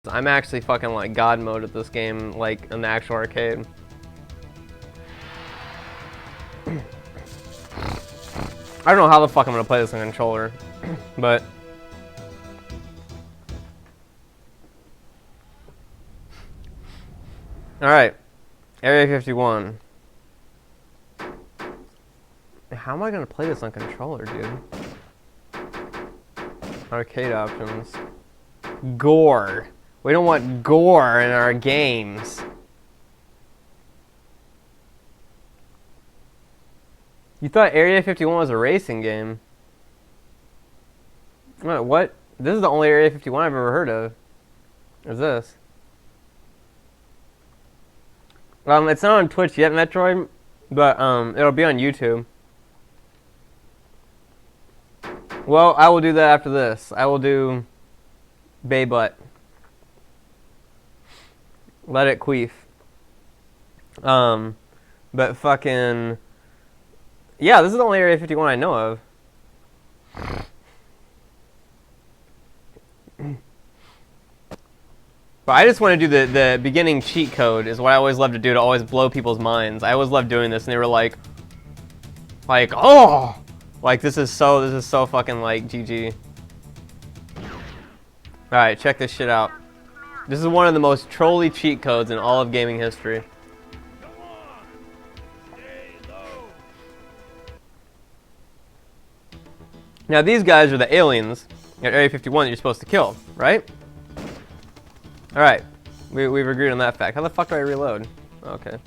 I'm actually fucking like god mode at this game, like in the actual arcade. I don't know how the fuck I'm gonna play this on controller, but alright, Area 51. How am I gonna play this on controller, dude? Arcade options. Gore. We don't want gore in our games. You thought Area 51 was a racing game? What? This is the only Area 51 I've ever heard of. Is this? It's not on Twitch yet, Metroid, but it'll be on YouTube. Well, I will do that after this. I will do Bay Butt. Let it queef. But fucking... Yeah, this is the only Area 51 I know of. But I just want to do the beginning cheat code is what I always love to do to always blow people's minds. I always love doing this, and they were like, oh! Like, this is so fucking, like, GG. Alright, check this shit out. This is one of the most trolly cheat codes in all of gaming history. Now, these guys are the aliens at Area 51 that you're supposed to kill, right? Alright, we've agreed on that fact. How the fuck do I reload? Okay.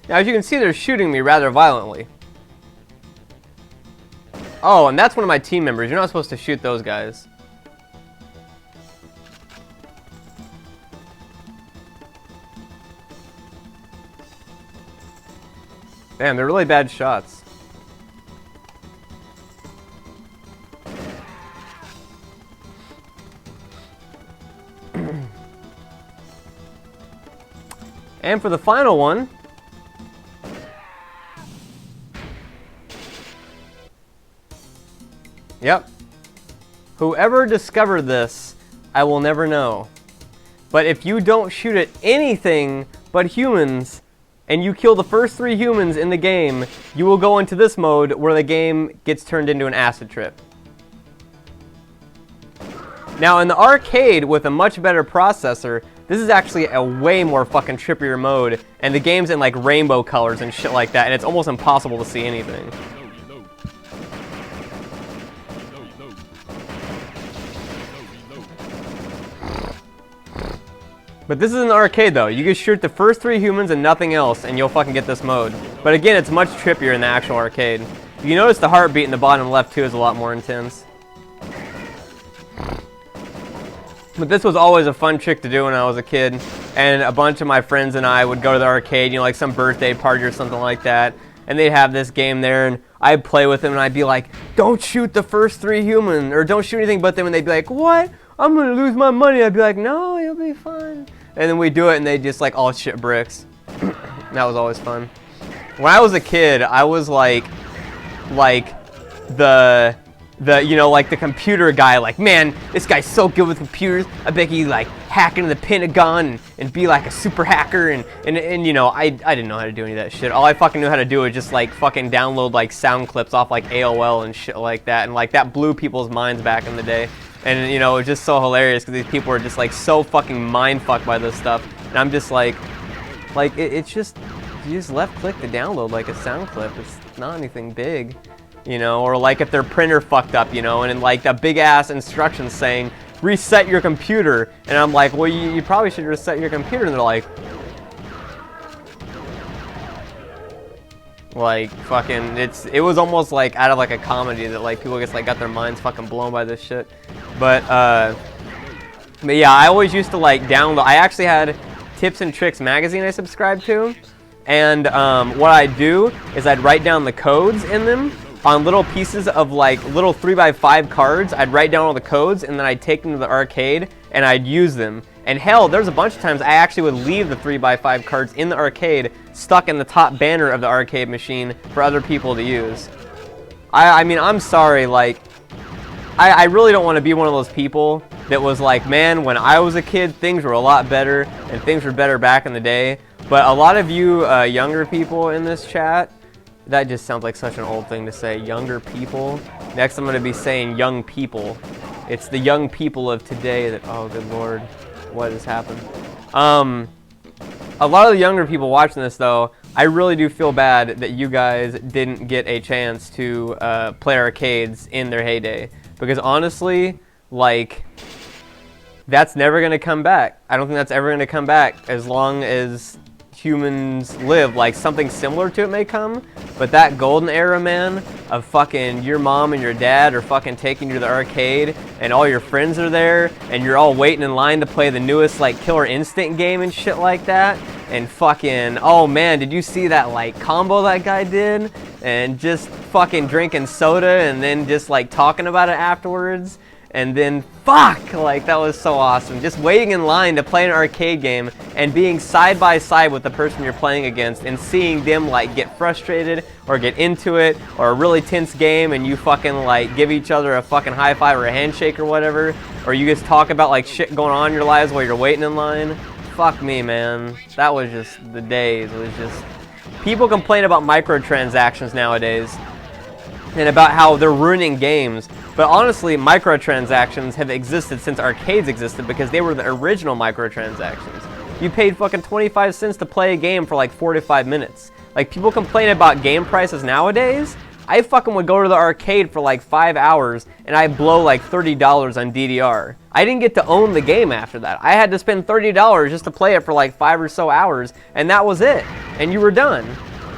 Now, as you can see, they're shooting me rather violently. Oh, and that's one of my team members. You're not supposed to shoot those guys. Damn, they're really bad shots. And for the final one, yep. Whoever discovered this, I will never know. But if you don't shoot at anything but humans, and you kill the first 3 humans in the game, you will go into this mode where the game gets turned into an acid trip. Now, in the arcade with a much better processor, this is actually a way more fucking trippier mode, and the game's in like rainbow colors and shit like that, and it's almost impossible to see anything. But this is an arcade though. You can shoot the first 3 humans and nothing else, and you'll fucking get this mode. But again, it's much trippier in the actual arcade. You notice the heartbeat in the bottom left too is a lot more intense. But this was always a fun trick to do when I was a kid, and a bunch of my friends and I would go to the arcade, you know, like some birthday party or something like that, and they'd have this game there, and I'd play with them, and I'd be like, don't shoot the first 3 humans, or don't shoot anything but them, and they'd be like, what? I'm gonna lose my money. I'd be like, no, you'll be fine. And then we do it, and they just like all shit bricks. That was always fun. When I was a kid, I was like the you know, like the computer guy, like, man, this guy's so good with computers. I bet he like hack into the Pentagon and be like a super hacker, and you know, I didn't know how to do any of that shit. All I fucking knew how to do was just like fucking download like sound clips off like AOL and shit like that, and like that blew people's minds back in the day. And you know, it was just so hilarious because these people were just like so fucking mind fucked by this stuff, and I'm just like it's just, you just left click to download like a sound clip. It's not anything big. You know, or like if their printer fucked up, you know, and in like that big ass instructions saying reset your computer, and I'm like, well, you probably should reset your computer, and they're like fucking, it was almost like out of like a comedy that like people just like got their minds fucking blown by this shit. But yeah, I always used to like download. I actually had Tips and Tricks magazine I subscribed to, and what I'd do is I'd write down the codes in them on little pieces of like little 3x5 cards. I'd write down all the codes, and then I'd take them to the arcade and I'd use them. And hell, there's a bunch of times I actually would leave the 3x5 cards in the arcade stuck in the top banner of the arcade machine for other people to use. I mean, I'm sorry, like, I really don't want to be one of those people that was like, man, when I was a kid, things were a lot better, and things were better back in the day. But a lot of you younger people in this chat, that just sounds like such an old thing to say, younger people. Next I'm going to be saying young people. It's the young people of today that, oh good lord, what has happened? A lot of the younger people watching this though, I really do feel bad that you guys didn't get a chance to play arcades in their heyday. Because honestly, like, that's never going to come back. I don't think that's ever going to come back as long as humans live. Like, something similar to it may come, but that golden era, man, of fucking your mom and your dad are fucking taking you to the arcade and all your friends are there and you're all waiting in line to play the newest like Killer Instinct game and shit like that, and fucking, oh man, did you see that like combo that guy did, and just fucking drinking soda and then just like talking about it afterwards. And then, fuck, like, that was so awesome. Just waiting in line to play an arcade game and being side by side with the person you're playing against and seeing them, like, get frustrated or get into it, or a really tense game and you fucking, like, give each other a fucking high five or a handshake or whatever, or you just talk about, like, shit going on in your lives while you're waiting in line. Fuck me, man. That was just the days. It was just... People complain about microtransactions nowadays and about how they're ruining games. But honestly, microtransactions have existed since arcades existed because they were the original microtransactions. You paid fucking 25 cents to play a game for like 4 to 5 minutes. Like, people complain about game prices nowadays. I fucking would go to the arcade for like 5 hours and I'd blow like $30 on DDR. I didn't get to own the game after that. I had to spend $30 just to play it for like 5 or so hours, and that was it. And you were done.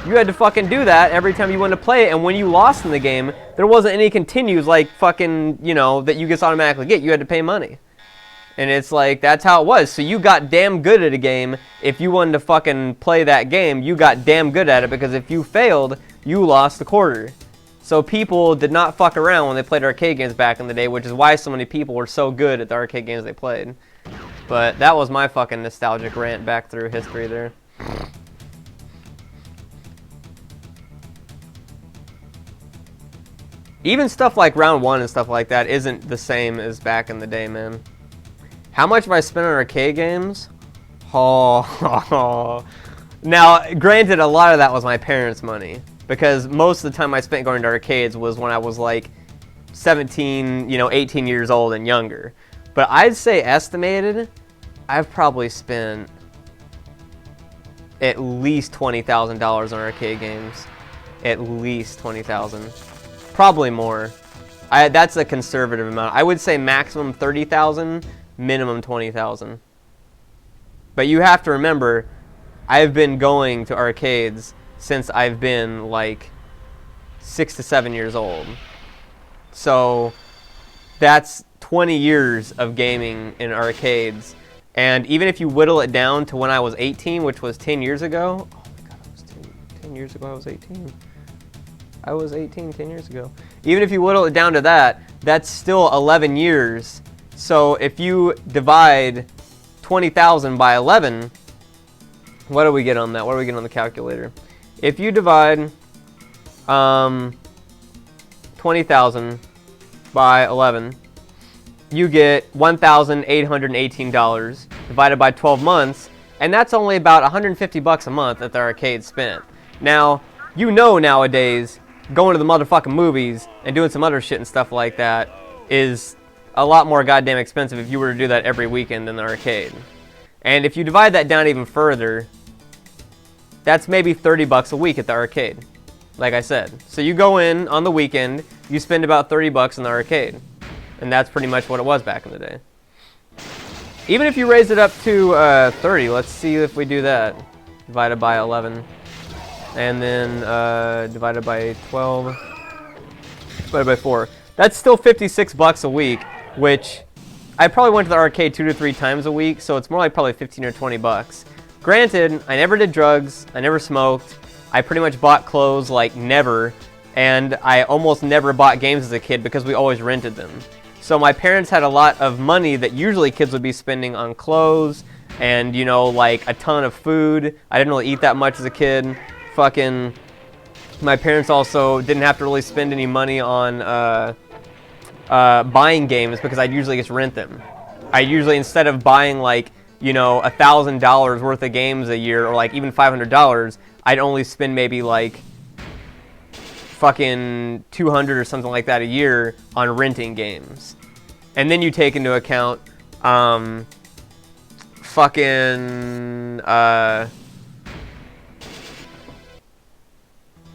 You had to fucking do that every time you wanted to play it, and when you lost in the game, there wasn't any continues like fucking, you know, that you just automatically get. You had to pay money. And it's like, that's how it was. So you got damn good at a game. If you wanted to fucking play that game, you got damn good at it, because if you failed, you lost the quarter. So people did not fuck around when they played arcade games back in the day, which is why so many people were so good at the arcade games they played. But that was my fucking nostalgic rant back through history there. Even stuff like round one and stuff like that isn't the same as back in the day, man. How much have I spent on arcade games? Oh. Now, granted, a lot of that was my parents' money, because most of the time I spent going to arcades was when I was like 17, 18 years old and younger. But I'd say estimated, I've probably spent at least $20,000 on arcade games. At least $20,000. Probably more. That's a conservative amount. I would say maximum 30,000, minimum 20,000. But you have to remember, I've been going to arcades since I've been like 6 to 7 years old. So that's 20 years of gaming in arcades. And even if you whittle it down to when I was 18, which was 10 years ago. Oh my god, it was 10 years ago I was 18. I was 18 10 years ago. Even if you whittle it down to that, that's still 11 years. So if you divide 20,000 by 11, what do we get on that? What do we get on the calculator? If you divide 20,000 by 11, you get $1,818 divided by 12 months, and that's only about 150 bucks a month that the arcade spent. Now, you know nowadays, going to the motherfucking movies and doing some other shit and stuff like that is a lot more goddamn expensive if you were to do that every weekend in the arcade. And if you divide that down even further, that's maybe 30 bucks a week at the arcade, like I said. So you go in on the weekend, you spend about 30 bucks in the arcade. And that's pretty much what it was back in the day. Even if you raise it up to 30, let's see if we do that. Divided by 11. And then divided by 12, divided by 4. That's still 56 bucks a week, which I probably went to the arcade 2 to 3 times a week, so it's more like probably 15 or 20 bucks. Granted, I never did drugs, I never smoked, I pretty much bought clothes like never, and I almost never bought games as a kid because we always rented them. So my parents had a lot of money that usually kids would be spending on clothes and, like a ton of food. I didn't really eat that much as a kid. Fucking, my parents also didn't have to really spend any money on buying games because I'd usually just rent them. I usually, instead of buying like, you know, $1,000 worth of games a year, or like even $500, I'd only spend maybe like fucking 200 or something like that a year on renting games. And then you take into account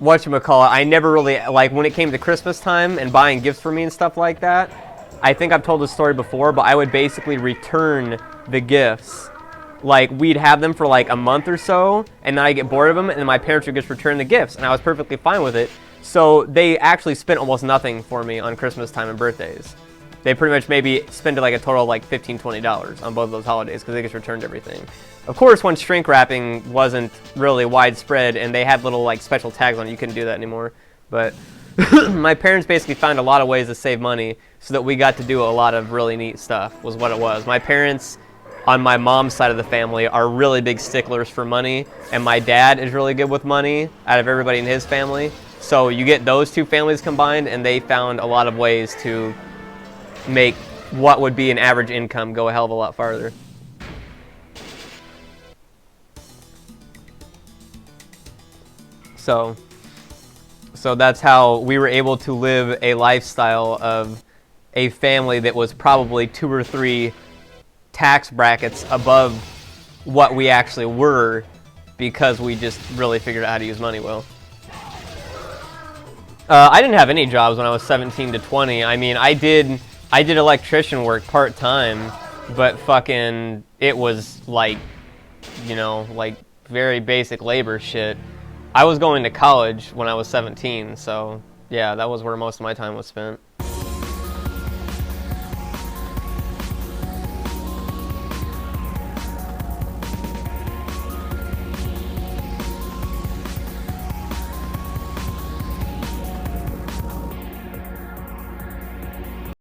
whatchamacallit, I never really, like, when it came to Christmas time and buying gifts for me and stuff like that, I think I've told this story before, but I would basically return the gifts. Like, we'd have them for like a month or so, and then I get bored of them, and then my parents would just return the gifts, and I was perfectly fine with it. So they actually spent almost nothing for me on Christmas time and birthdays. They pretty much maybe spent like a total of like $15, $20 on both of those holidays because they just returned everything. Of course, when shrink wrapping wasn't really widespread and they had little like special tags on it, you couldn't do that anymore. But my parents basically found a lot of ways to save money so that we got to do a lot of really neat stuff, was what it was. My parents, on my mom's side of the family, are really big sticklers for money, and my dad is really good with money out of everybody in his family. So you get those two families combined, and they found a lot of ways to make what would be an average income go a hell of a lot farther. So that's how we were able to live a lifestyle of a family that was probably 2 or 3 tax brackets above what we actually were, because we just really figured out how to use money well. I didn't have any jobs when I was 17 to 20. I mean, I did electrician work part-time, but fucking it was like, you know, like very basic labor shit. I was going to college when I was 17, so yeah, that was where most of my time was spent.